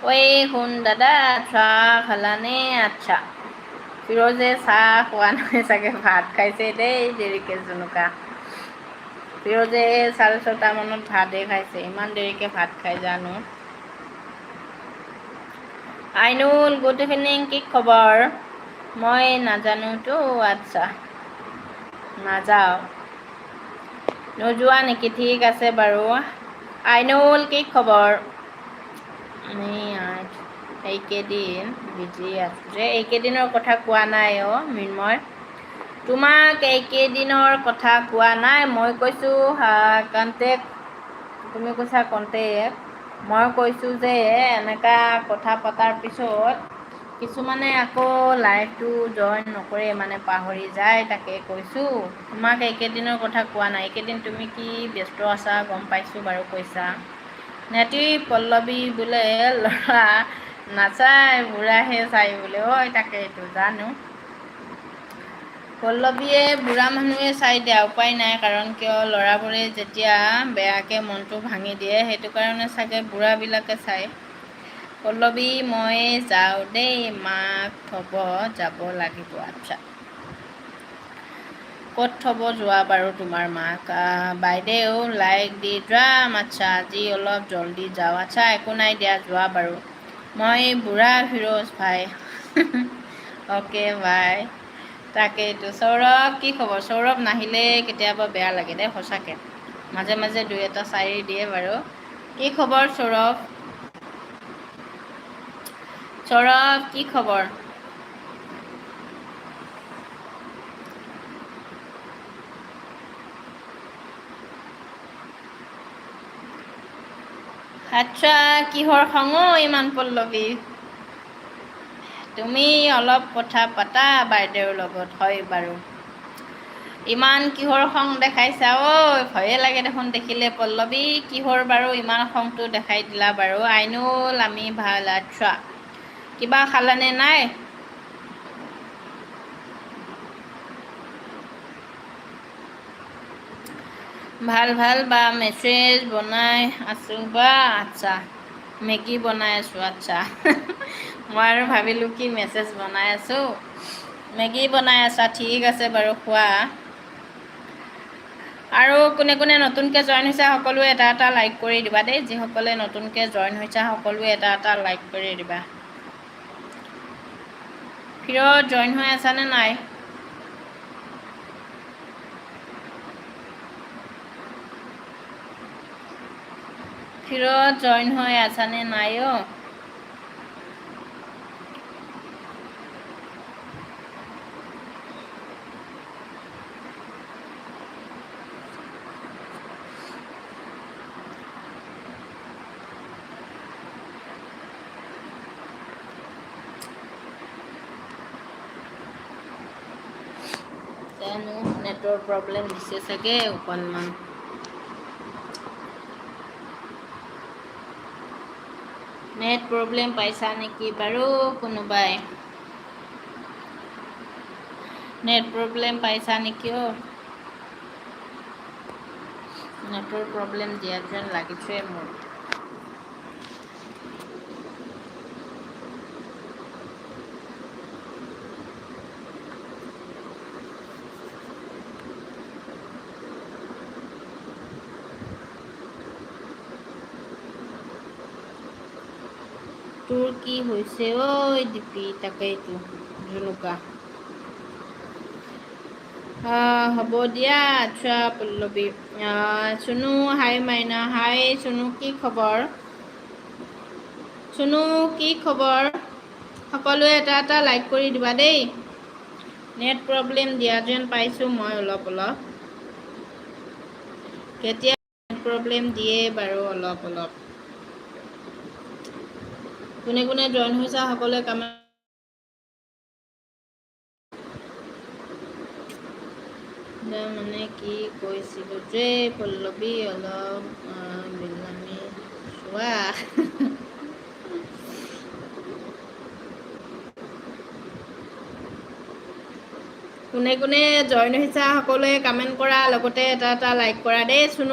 ঐ শুন দাদা, চাহ খালানে? আচ্ছা, ফিৰোজে চাহ খোৱা নাই চাগে, ভাত খাইছে দেই দেৰিকৈ জুনুকা। ফিৰোজে 6:30মানত ভাতেই খাইছে, ইমান দেৰিকৈ ভাত খাই জানো। আইনুল, গুড ইভিনিং, কি খবৰ? মই নাজানোতো। আচ্ছা, নাযাওঁ, নোযোৱা নেকি? ঠিক আছে বাৰু। আইনুল, কি খবৰ? আমি এইকেইদিন বিজি আছোঁ যে, এইকেইদিনৰ কথা কোৱা নাই অ' মৃন্ময়, তোমাক এইকেইদিনৰ কথা কোৱা নাই। মই কৈছোঁ কণ্টেক্ট, তুমি কৈছা কণ্টেক্ট, মই কৈছোঁ যে এনেকা কথা পতাৰ পিছত কিছুমানে আকৌ লাইভটো জইন নকৰে, মানে পাহৰি যায়, তাকে কৈছোঁ। তোমাক এইকেইদিনৰ কথা কোৱা নাই, এইকেইদিন তুমি কি ব্যস্ত আছা গম পাইছোঁ বাৰু, কৈছা। নেতি পল্লৱী বোলে ল'ৰা নাচাই, বুঢ়াহে চাই বোলে। ঐ তাকেইতো জানো, পল্লৱীয়ে বুঢ়া মানুহে চাই দিয়া, উপায় নাই। কাৰণ কিয়, ল'ৰাবোৰে যেতিয়া বেয়াকৈ মনটো ভাঙি দিয়ে, সেইটো কাৰণে চাগে বুঢ়াবিলাকে চায়। পল্লৱী, মই যাওঁ দেই, মাক থ'ব যাব লাগিব। আচ্ছা, ক'ত থ'ব যোৱা বাৰু তোমাৰ মাক? বাইদেউ লাইক দি যাম। আচ্ছা, আজি অলপ জল্দি যাওঁ। আচ্ছা, একো নাই দিয়া, যোৱা বাৰু। মই বুঢ়া ফিৰোজ ভাই। Okay bye. তাকেইতো। সৌৰভ, কি খবৰ? সৌৰভ নাহিলে কেতিয়াবা বেয়া লাগে দেই, সঁচাকৈ। মাজে মাজে দুই এটা চাৰি দিয়ে বাৰু। কি খবৰ সৌৰভ? সৌৰভ, কি খবৰ? আচ্ছা, কিহৰ খং ইমান পল্লৱী? তুমি অলপ কথা পাতা বাইদেউৰ লগত, হয় বাৰু। ইমান কিহৰ খং দেখাইছা ঐ? ভয়ে লাগে দেখোন দেখিলে। পল্লৱী, কিহৰ বাৰু ইমান খংটো দেখাই দিলা বাৰু? আইনুল, আমি ভাল। আচ্ছা, কিবা খালানে নাই? ভাল ভাল বা, মেছেজ বনাই আছোঁ বা। আচ্ছা, মেগী বনাই আছোঁ। আচ্ছা, মই আৰু ভাবিলোঁ কি মেছেজ বনাই আছোঁ। মেগী বনাই আছা, ঠিক আছে বাৰু, খোৱা। আৰু কোনে কোনে নতুনকৈ জইন হৈছে সকলোৱে এটা এটা লাইক কৰি দিবা দেই। যিসকলে নতুনকৈ জইন হৈছে সকলোৱে এটা এটা লাইক কৰি দিবা। ফিৰত জইন হৈ আছানে নাই? ফিৰত জইন হৈ আছানে নাই অ'? জানো, নেটৰ প্ৰব্লেম দিছে চাগে অকণমান। নেট প্ৰব্লেম পাইছা নেকি বাৰু কোনোবাই? নেট প্ৰব্লেম পাইছা নেকি অ'? নেটৰ প্ৰব্লেম দিয়া যেন লাগিছে মোৰ। তোৰ কি হৈছে ঐ দীপি? তাকেইতো জুনুকা। হ'ব দিয়া। আচ্ছা পল্লৱী। চুনু, হাই মাইনা। হাই চুনু, কি খবৰ? চুনু, কি খবৰ? সকলোৱে এটা এটা লাইক কৰি দিবা দেই। নেট প্ৰব্লেম দিয়া যেন পাইছোঁ মই অলপ অলপ। কেতিয়া নেট প্ৰব্লেম দিয়ে বাৰু অলপ অলপ। কোনে কোনে জইন হৈছা সকলোৱে কমেণ্ট। মানে কি কৈছিলোঁ যে পল্লৱী, অলপ বিলামী চোৱা। কোনে কোনে জইন হৈছা সকলোৱে কমেণ্ট কৰা, লগতে এটা এটা লাইক কৰা দেই। চুনু